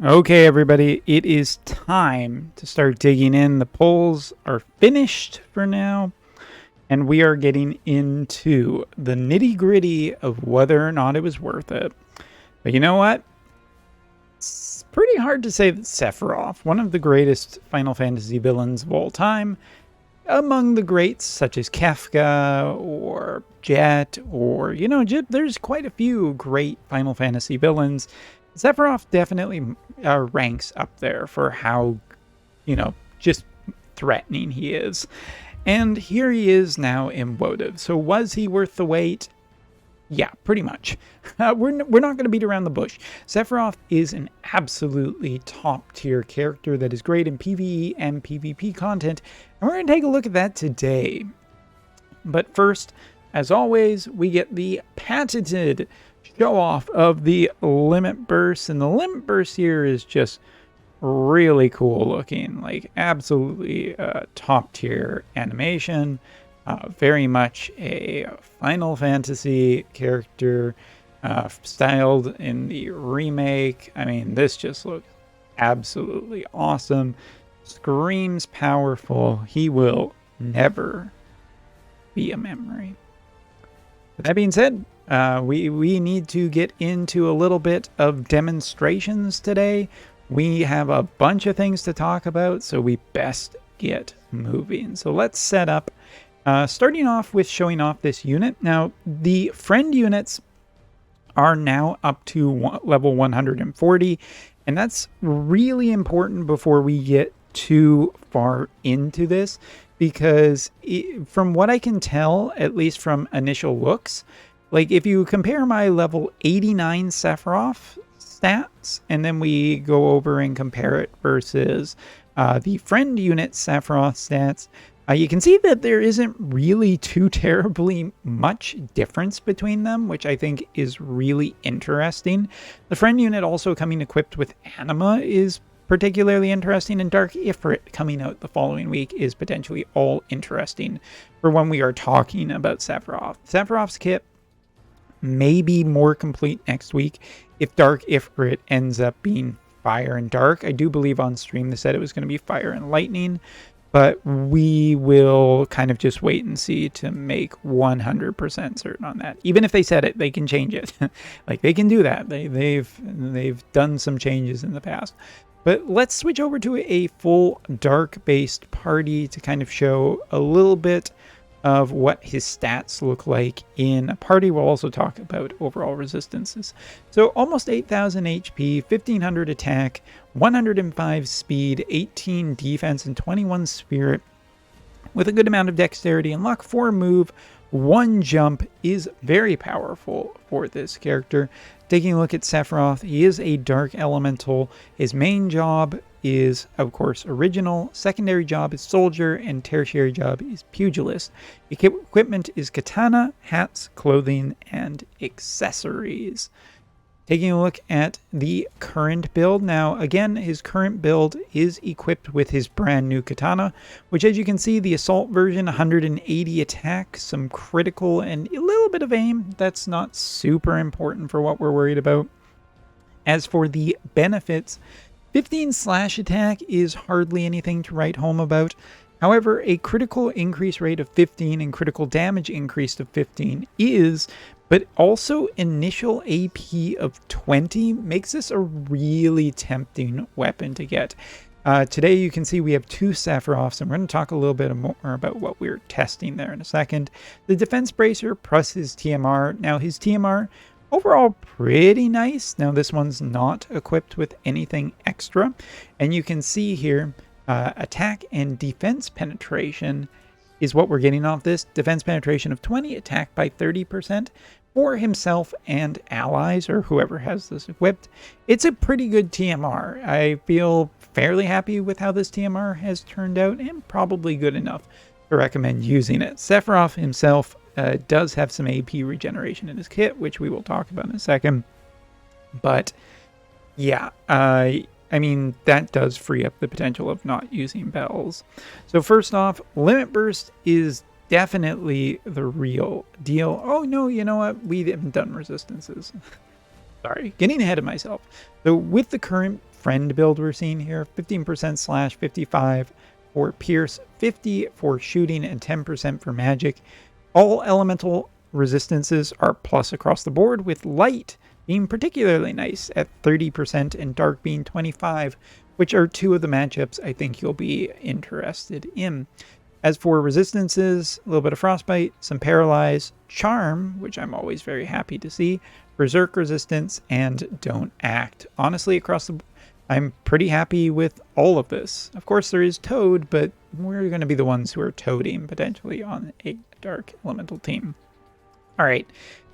Okay, everybody, it is time to start digging in. The polls are finished for now, and we are getting into the nitty-gritty of whether or not it was worth it. But you know what? It's pretty hard to say that Sephiroth, one of the greatest Final Fantasy villains of all time, among the greats such as Kefka or Jet, or, there's quite a few great Final Fantasy villains. Sephiroth definitely ranks up there for how, just threatening he is. And here he is now in Wotv. So was he worth the wait? Yeah, pretty much. We're not going to beat around the bush. Sephiroth is an absolutely top-tier character that is great in PvE and PvP content, and we're going to take a look at that today. But first, as always, we get the patented show-off of the Limit Burst, and the Limit Burst here is just really cool looking, like absolutely top-tier animation. Very much a Final Fantasy character, styled in the remake. I mean, this just looks absolutely awesome. Screams powerful. He will never be a memory. That being said, we need to get into a little bit of demonstrations today. We have a bunch of things to talk about, so we best get moving. So let's set up. Starting off with showing off this unit. Now, the friend units are now up to level 140, and that's really important before we get too far into this, because from what I can tell, at least from initial looks, like if you compare my level 89 Sephiroth stats, and then we go over and compare it versus the friend unit Sephiroth stats, you can see that there isn't really too terribly much difference between them, which I think is really interesting. The friend unit also coming equipped with Anima is particularly interesting, and Dark Ifrit coming out the following week is potentially all interesting for when we are talking about Sephiroth. Sephiroth's kit may be more complete next week if Dark Ifrit ends up being Fire and Dark. I do believe on stream they said it was going to be Fire and Lightning, but we will kind of just wait and see to make 100% certain on that. Even if they said it, they can change it. Like, they can do that. They've done some changes in the past. But let's switch over to a full dark-based party to kind of show a little bit of what his stats look like in a party. We'll also talk about overall resistances. So almost 8,000 HP, 1,500 attack, 105 speed, 18 defense, and 21 spirit, with a good amount of dexterity and luck. 4 move, 1 jump is very powerful for this character. Taking a look at Sephiroth, he is a dark elemental. His main job is, of course, original. Secondary job is soldier, and tertiary job is pugilist. Equipment is katana, hats, clothing, and accessories. Taking a look at the current build. Now, again, his current build is equipped with his brand new katana, which, as you can see, the assault version, 180 attack, some critical, and a little bit of aim. That's not super important for what we're worried about. As for the benefits, 15 slash attack is hardly anything to write home about. However, a critical increase rate of 15 and critical damage increase of 15 is, but also initial AP of 20 makes this a really tempting weapon to get. Today you can see we have 2 Sephiroths, and we're going to talk a little bit more about what we're testing there in a second. The Defense Bracer plus his TMR. Now his TMR, overall pretty nice. Now this one's not equipped with anything extra, and you can see here attack and defense penetration is what we're getting off this. Defense penetration of 20, attack by 30% for himself and allies, or whoever has this equipped. It's a pretty good TMR. I feel fairly happy with how this TMR has turned out, and probably good enough to recommend using it. Sephiroth himself does have some AP regeneration in his kit, which we will talk about in a second. But yeah, I mean, that does free up the potential of not using bells. So first off, Limit Burst is definitely the real deal. Oh no, you know what? We haven't done resistances. Sorry, getting ahead of myself. So with the current friend build we're seeing here. 15% slash, 55 for pierce, 50 for shooting, and 10% for magic. All elemental resistances are plus across the board, with light being particularly nice at 30% and dark being 25, which are two of the matchups I think you'll be interested in. As for resistances, a little bit of frostbite, some paralyze, charm, which I'm always very happy to see, berserk resistance, and don't act. Honestly, across the I'm pretty happy with all of this. Of course, there is Toad, but we're going to be the ones who are toading potentially on a dark elemental team. All right.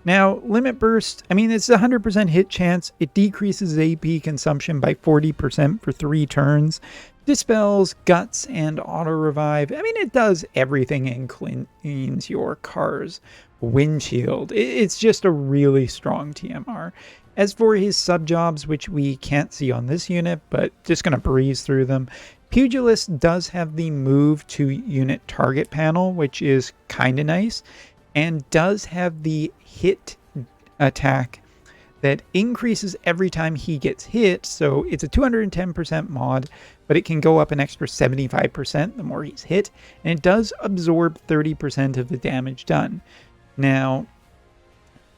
Now, Limit Burst, I mean, it's a 100% hit chance. It decreases AP consumption by 40% for 3 turns. Dispels, Guts, and Auto Revive. I mean, it does everything and cleans your car's windshield. It's just a really strong TMR. As for his sub-jobs, which we can't see on this unit, but just going to breeze through them. Pugilist does have the move to unit target panel, which is kind of nice, and does have the hit attack that increases every time he gets hit. So it's a 210% mod, but it can go up an extra 75% the more he's hit, and it does absorb 30% of the damage done. Now,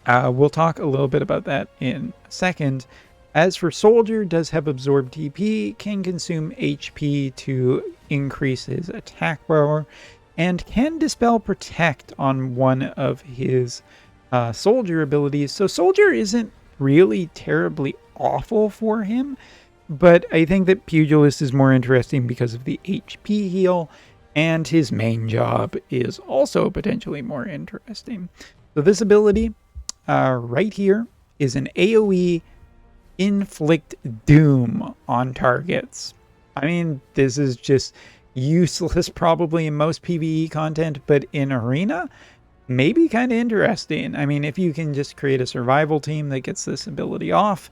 we'll talk a little bit about that in a second. As for Soldier, does have absorbed TP, can consume HP to increase his attack power, and can Dispel Protect on one of his Soldier abilities. So Soldier isn't really terribly awful for him, but I think that Pugilist is more interesting because of the HP heal, and his main job is also potentially more interesting. So this ability right here is an AoE Inflict Doom on targets. I mean, this is just useless probably in most PvE content, but in Arena, maybe kind of interesting. I mean, if you can just create a survival team that gets this ability off,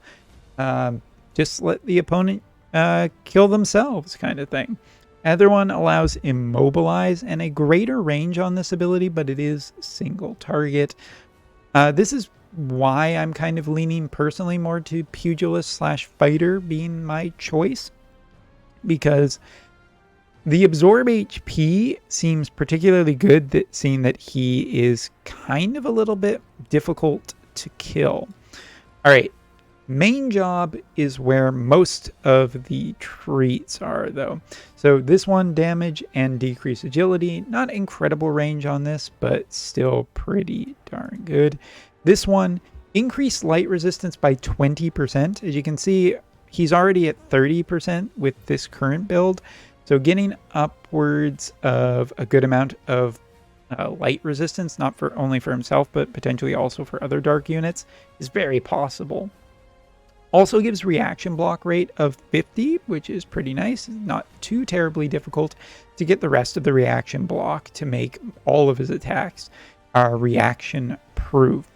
just let the opponent kill themselves kind of thing. Other one allows Immobilize and a greater range on this ability, but it is single target. This is why I'm kind of leaning personally more to Pugilist slash Fighter being my choice, because the absorb HP seems particularly good, that seeing that he is kind of a little bit difficult to kill. All right, main job is where most of the treats are though. So this one, damage and decrease agility, not incredible range on this, but still pretty darn good. This one, increased light resistance by 20%. As you can see, he's already at 30% with this current build. So getting upwards of a good amount of light resistance, not for only for himself, but potentially also for other dark units, is very possible. Also gives reaction block rate of 50, which is pretty nice. Not too terribly difficult to get the rest of the reaction block to make all of his attacks reaction proof.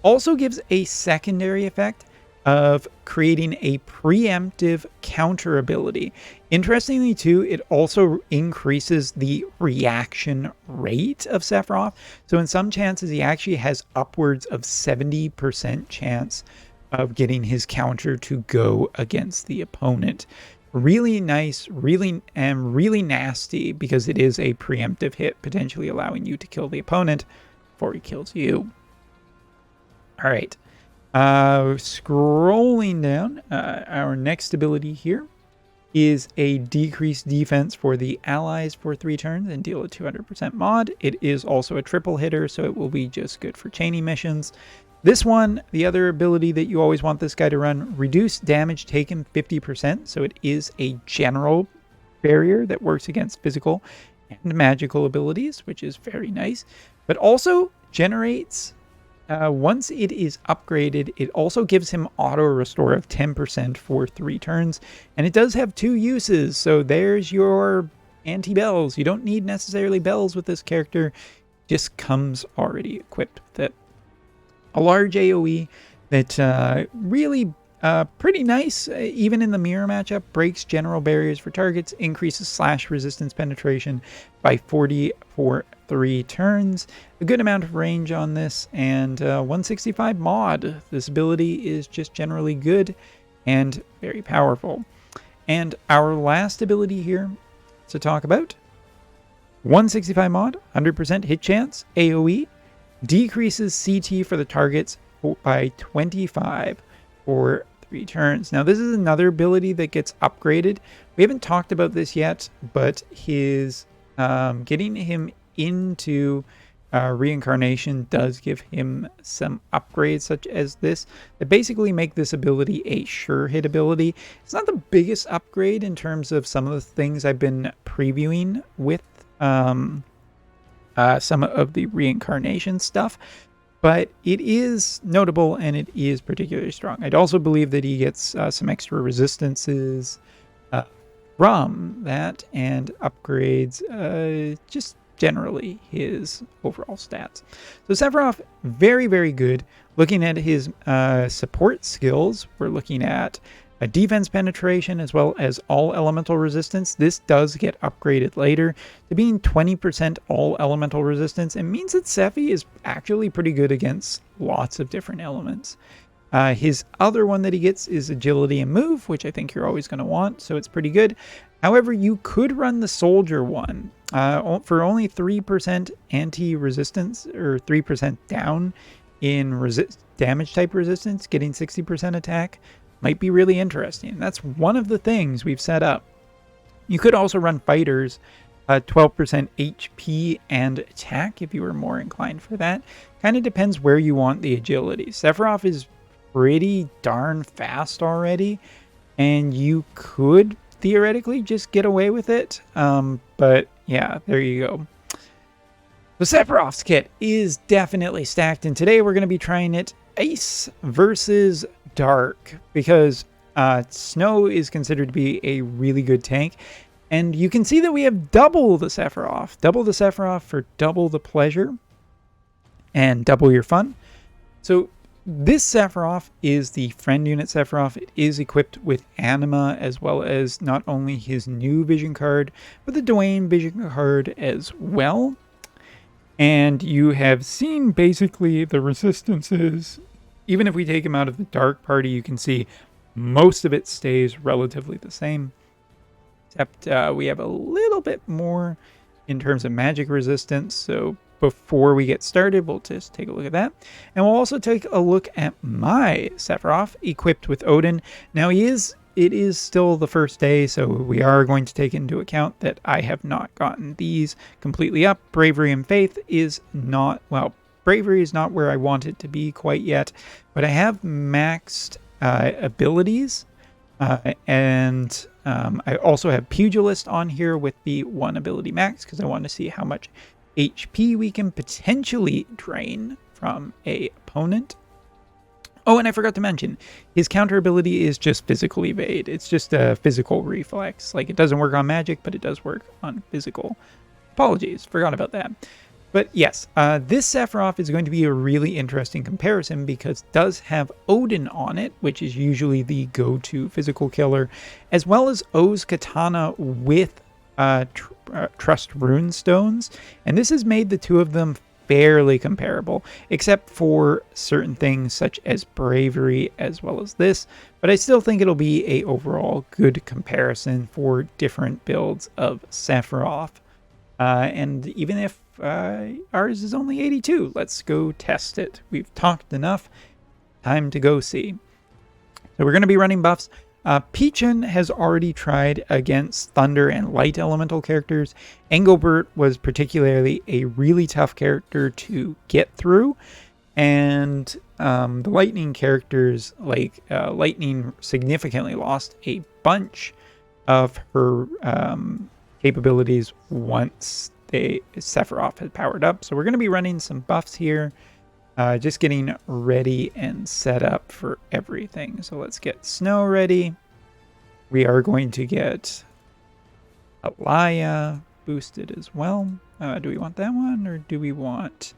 Also gives a secondary effect of creating a preemptive counter ability. Interestingly too, it also increases the reaction rate of Sephiroth. So in some chances, he actually has upwards of 70% chance of getting his counter to go against the opponent. Really nice, really nasty, because it is a preemptive hit, potentially allowing you to kill the opponent before he kills you. All right. Scrolling down, our next ability here is a decreased defense for the allies for 3 turns and deal a 200% mod. It is also a triple hitter, so it will be just good for chaining missions. This one, the other ability that you always want this guy to run, reduce damage taken 50%. So it is a general barrier that works against physical and magical abilities, which is very nice, but also generates once it is upgraded, it also gives him auto restore of 10% for 3 turns, and it does have 2 uses. So there's your anti-bells. You don't need necessarily bells with this character, just comes already equipped with it. A large AoE that really pretty nice, even in the mirror matchup, breaks general barriers for targets, increases slash resistance penetration by 40 for 3 turns. A good amount of range on this, and 165 mod. This ability is just generally good. and very powerful. And our last ability here to talk about, 165 mod, 100% hit chance, AoE, decreases CT for the targets by 25 for 3 turns. Now this is another ability that gets upgraded. We haven't talked about this yet, but his getting him into reincarnation does give him some upgrades such as this that basically make this ability a sure hit ability. It's not the biggest upgrade in terms of some of the things I've been previewing with some of the reincarnation stuff, but it is notable and it is particularly strong. I'd also believe that he gets some extra resistances from that and upgrades just generally his overall stats. So Sephiroth, very, very good. Looking at his support skills, we're looking at a defense penetration as well as all elemental resistance. This does get upgraded later to being 20% all elemental resistance. It means that Sephy is actually pretty good against lots of different elements. His other one that he gets is agility and move, which I think you're always going to want, so it's pretty good. However, you could run the soldier one for only 3% anti-resistance, or 3% down in damage type resistance, getting 60% attack might be really interesting. That's one of the things we've set up. You could also run fighters 12% HP and attack if you were more inclined for that. Kind of depends where you want the agility. Sephiroth is pretty darn fast already, and you could theoretically just get away with it. But yeah, there you go. The Sephiroth's kit is definitely stacked, and today we're going to be trying it Ice versus Dark, because Snow is considered to be a really good tank. And you can see that we have double the Sephiroth. Double the Sephiroth for double the pleasure and double your fun. So this Sephiroth is the friend unit Sephiroth. It is equipped with Anima, as well as not only his new vision card, but the Dwayne vision card as well. And you have seen basically the resistances. Even if we take him out of the dark party, you can see most of it stays relatively the same. Except we have a little bit more in terms of magic resistance. So before we get started, we'll just take a look at that. And we'll also take a look at my Sephiroth equipped with Odin. Now it is still the first day, so we are going to take into account that I have not gotten these completely up. Bravery and Faith is not, well, Bravery is not where I want it to be quite yet, but I have maxed abilities, and I also have Pugilist on here with the 1 ability max, because I want to see how much HP we can potentially drain from a opponent. Oh, and I forgot to mention, his counter ability is just physical evade. It's just a physical reflex. Like, it doesn't work on magic, but it does work on physical. Apologies, forgot about that. But yes, this Sephiroth is going to be a really interesting comparison because it does have Odin on it, which is usually the go-to physical killer, as well as O's Katana with Trust Rune Stones. And this has made the two of them fairly comparable, except for certain things such as Bravery as well as this. But I still think it'll be a overall good comparison for different builds of Sephiroth. And even if ours is only 82, let's go test it. We've talked enough. Time to go see. So we're going to be running buffs. Peachin has already tried against Thunder and Light Elemental characters. Engelbert was particularly a really tough character to get through. And the Lightning characters, like Lightning significantly lost a bunch of her capabilities once Sephiroth had powered up. So we're going to be running some buffs here. Just getting ready and set up for everything. So let's get Snow ready. We are going to get Alaya boosted as well. Do we want that one, or do we want...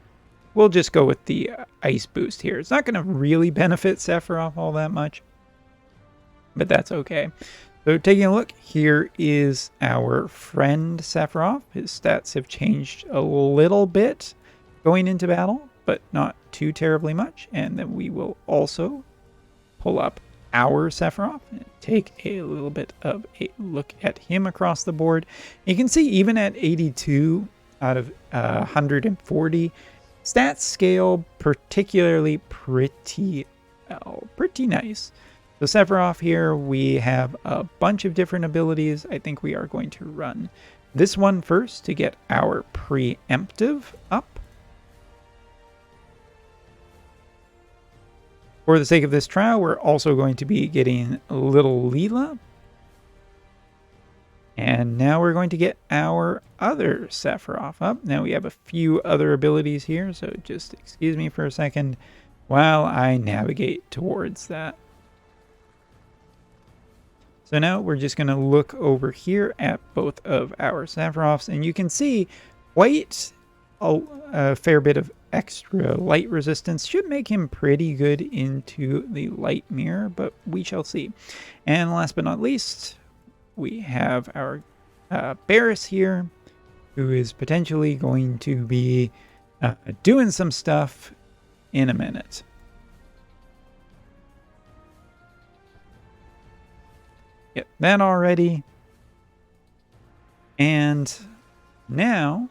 We'll just go with the ice boost here. It's not going to really benefit Sephiroth all that much, but that's okay. So taking a look, here is our friend Sephiroth. His stats have changed a little bit going into battle, but not too terribly much. And then we will also pull up our Sephiroth. Take a little bit of a look at him across the board. You can see even at 82 out of 140, stats scale particularly pretty well, pretty nice. So Sephiroth here, we have a bunch of different abilities. I think we are going to run this one first to get our preemptive up. For the sake of this trial, we're also going to be getting Little Leela. And now we're going to get our other Sephiroth up. Now we have a few other abilities here, so just excuse me for a second while I navigate towards that. So now we're just going to look over here at both of our Sephiroths, and you can see quite a fair bit of extra light resistance. Should make him pretty good into the light mirror, but we shall see. And last but not least, we have our Barris here, who is potentially going to be doing some stuff in a minute. Get that already. And now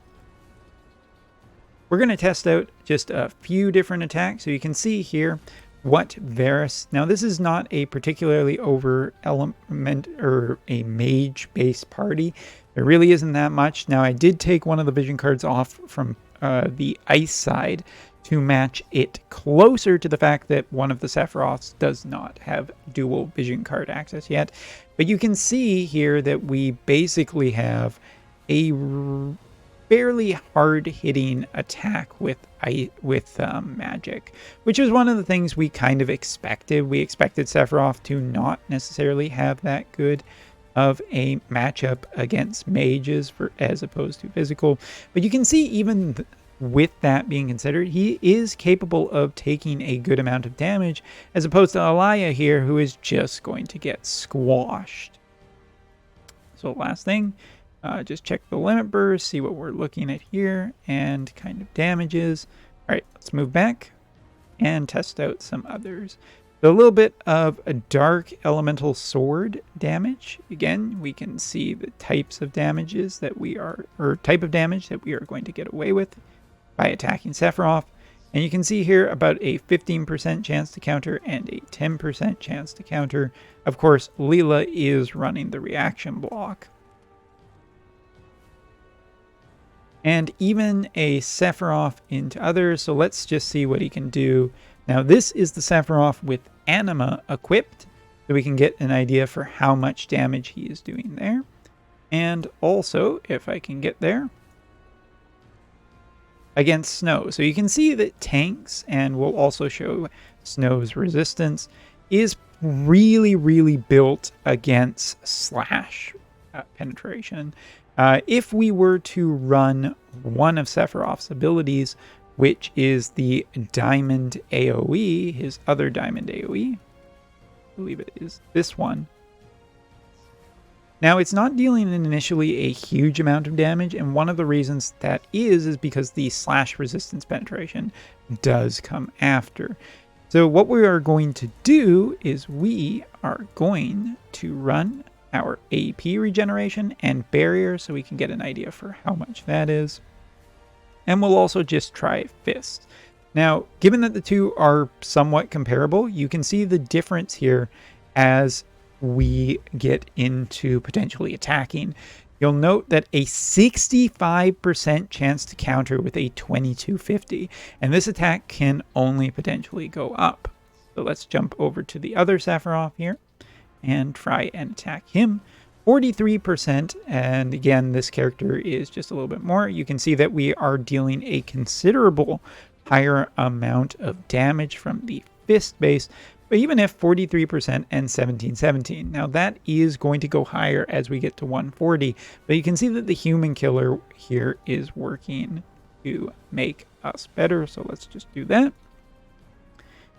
we're going to test out just a few different attacks. So you can see here Wotv. Now this is not a particularly over element or a mage based party. There really isn't that much. Now I did take one of the vision cards off from the ice side to match it closer to the fact that one of the Sephiroths does not have dual vision card access yet. But you can see here that we basically have a fairly hard-hitting attack with magic, which is one of the things we kind of expected. We expected Sephiroth to not necessarily have that good of a matchup against mages as opposed to physical. But you can see even with that being considered, he is capable of taking a good amount of damage, as opposed to Alaya here, who is just going to get squashed. So last thing, just check the limit burst, see what we're looking at here, and kind of damages. All right, let's move back and test out some others. So a little bit of a dark elemental sword damage. Again, we can see the types of damages that we are, or type of damage that we are going to get away with by attacking Sephiroth. And you can see here about a 15% chance to counter and a 10% chance to counter. Of course, Leela is running the reaction block. And even a Sephiroth into others. So let's just see what he can do. Now this is the Sephiroth with Anima equipped, so we can get an idea for how much damage he is doing there. And also, if I can get there, against Snow. So you can see that tanks, and we'll also show Snow's resistance, is really built against slash penetration. If we were to run one of Sephiroth's abilities, which is the Diamond AoE, his other Diamond AoE, I believe it is this one. Now, it's not dealing initially a huge amount of damage, and one of the reasons that is because the slash resistance penetration does come after. So what we are going to do is we are going to run our AP regeneration and barrier so we can get an idea for how much that is. And we'll also just try Fist. Now, given that the two are somewhat comparable, you can see the difference here as we get into potentially attacking. You'll note that a 65% chance to counter with a 2250, and this attack can only potentially go up. So let's jump over to the other Sephiroth here and try and attack him. 43%, and again, this character is just a little bit more. You can see that we are dealing a considerable higher amount of damage from the fist base, but even if 43% and 1717. Now that is going to go higher as we get to 140, but you can see that the human killer here is working to make us better. So let's just do that.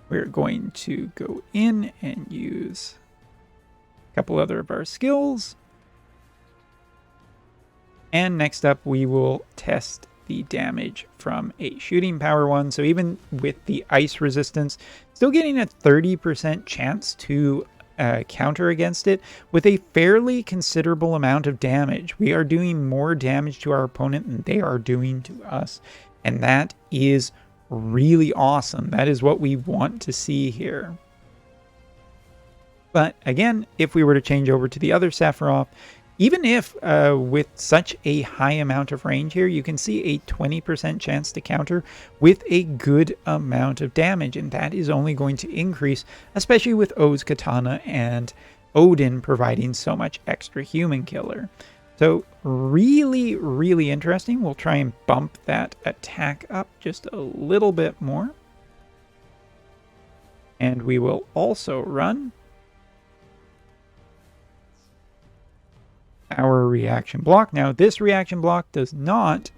We're going to go in and use a couple other of our skills. And next up, we will test the damage from a shooting power one. So even with the ice resistance, still getting a 30% chance to counter against it with a fairly considerable amount of damage. We are doing more damage to our opponent than they are doing to us, and that is really awesome. That is what we want to see here. But again, if we were to change over to the other Sephiroth, even if with such a high amount of range here, you can see a 20% chance to counter with a good amount of damage. And that is only going to increase, especially with O's katana and Odin providing so much extra human killer. So really, really interesting. We'll try and bump that attack up just a little bit more. And we will also run our reaction block. Now, this reaction block does not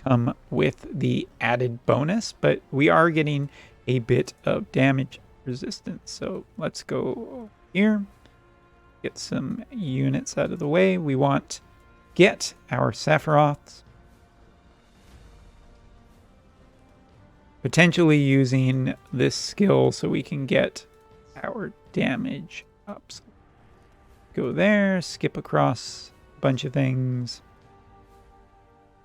come with the added bonus, but we are getting a bit of damage resistance. So let's go here, get some units out of the way. We want get our Sephiroths, potentially using this skill so we can get our damage up. So go there, skip across a bunch of things.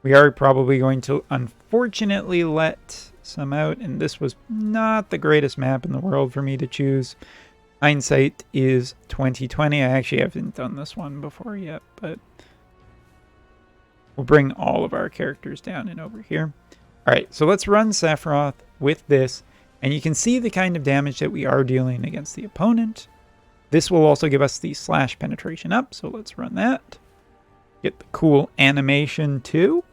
We are probably going to unfortunately let some out, and this was not the greatest map in the world for me to choose. Hindsight is 2020. I actually haven't done this one before yet, but we'll bring all of our characters down and over here. All right, so let's run Sephiroth with this, and you can see the kind of damage that we are dealing against the opponent. This will also give us the slash penetration up, so let's run that. Get the cool animation too.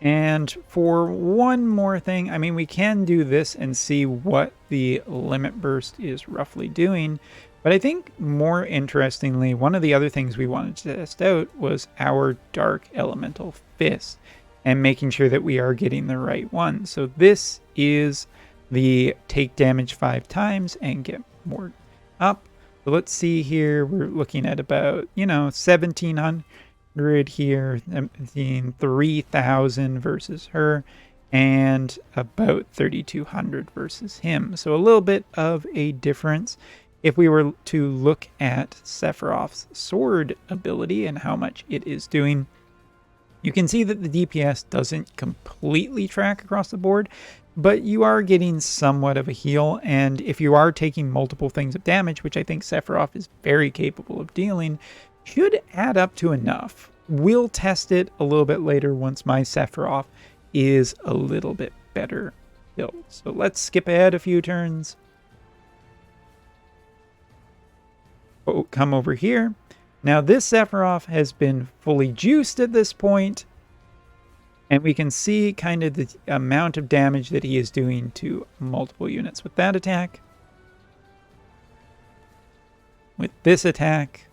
And for one more thing, I mean, we can do this and see what the limit burst is roughly doing. But I think more interestingly, one of the other things we wanted to test out was our Dark Elemental Fist and making sure that we are getting the right one. So this is the take damage 5 times and get more up. So let's see here. We're looking at about, 1,700 here, 3,000 versus her, and about 3,200 versus him. So a little bit of a difference. If we were to look at Sephiroth's sword ability and how much it is doing, you can see that the DPS doesn't completely track across the board, but you are getting somewhat of a heal, and if you are taking multiple things of damage, which I think Sephiroth is very capable of dealing, should add up to enough. We'll test it a little bit later once my Sephiroth is a little bit better built. So let's skip ahead a few turns. Oh, come over here. Now this Sephiroth has been fully juiced at this point, and we can see kind of the amount of damage that he is doing to multiple units with that attack. With this attack,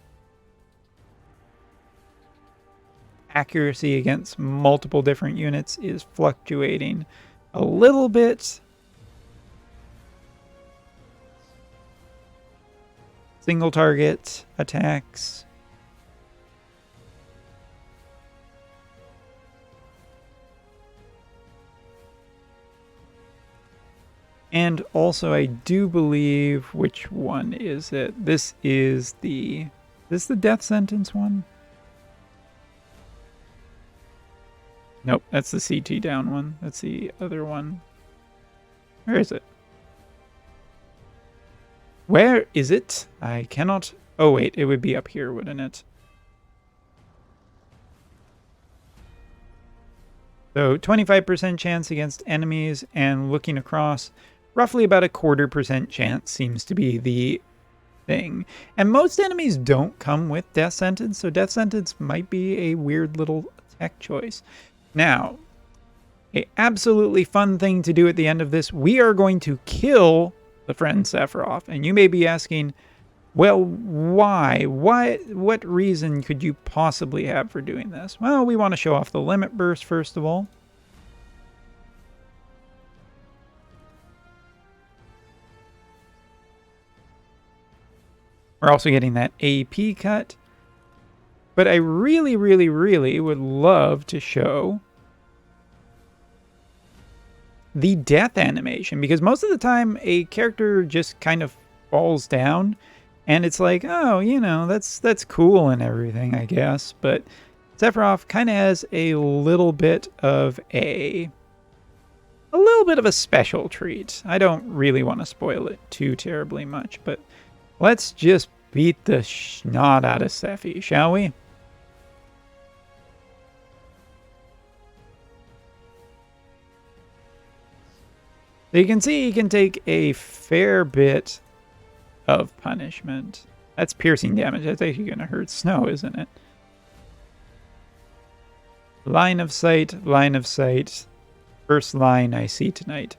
accuracy against multiple different units is fluctuating a little bit. Single target attacks. And also I do believe, which one is it? This is the death sentence one? Nope, that's the CT down one. That's the other one. Where is it? Where is it? I cannot... Oh, wait. It would be up here, wouldn't it? So 25% chance against enemies, and looking across, roughly about a 25% chance seems to be the thing. And most enemies don't come with Death Sentence, so Death Sentence might be a weird little tech choice. Now, a absolutely fun thing to do at the end of this, we are going to kill the friend Sephiroth. And you may be asking, well, why? What reason could you possibly have for doing this? Well, we want to show off the limit burst, first of all. We're also getting that AP cut. But I really, really, really would love to show the death animation, because most of the time a character just kind of falls down and it's like, oh, you know, that's cool and everything, I guess. But Sephiroth kind of has a little bit of a special treat. I don't really want to spoil it too terribly much, but let's just beat the snot out of Sephy, shall we? So you can see he can take a fair bit of punishment. That's piercing damage. That's actually going to hurt Snow, isn't it? Line of sight, line of sight. First line I see tonight.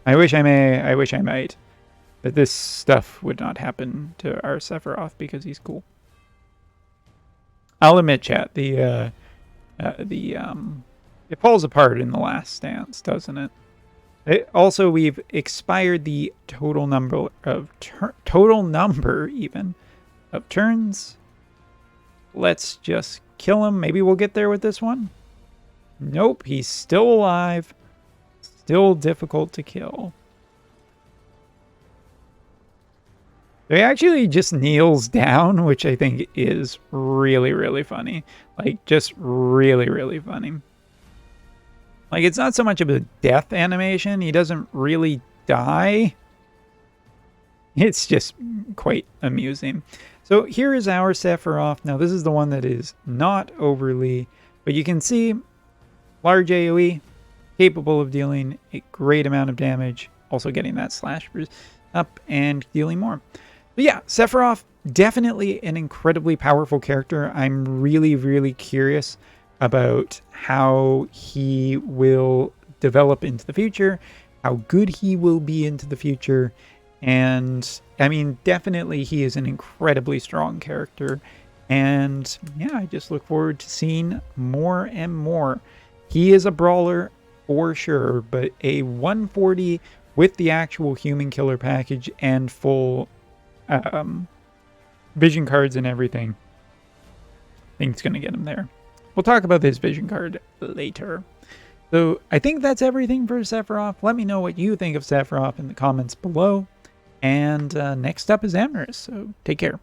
I wish I might. But this stuff would not happen to our Sephiroth because he's cool. I'll admit, chat, it falls apart in the last stance, doesn't it? Also, we've expired the total number of turns. Let's just kill him. Maybe we'll get there with this one. Nope, he's still alive. Still difficult to kill. So he actually just kneels down, which I think is really, really funny. Like, just really, really funny. Like, it's not so much of a death animation. He doesn't really die. It's just quite amusing. So here is our Sephiroth. Now, this is the one that is not overly, but you can see large AoE, capable of dealing a great amount of damage, also getting that slash up and dealing more. But yeah, Sephiroth, definitely an incredibly powerful character. I'm really, really curious about how he will develop into the future, how good he will be into the future. And I mean, definitely he is an incredibly strong character. And yeah, I just look forward to seeing more and more. He is a brawler for sure, but a 140 with the actual human killer package and full vision cards and everything, I think it's going to get him there. We'll talk about this vision card later. So I think that's everything for Sephiroth. Let me know what you think of Sephiroth in the comments below. And next up is Amorous, so take care.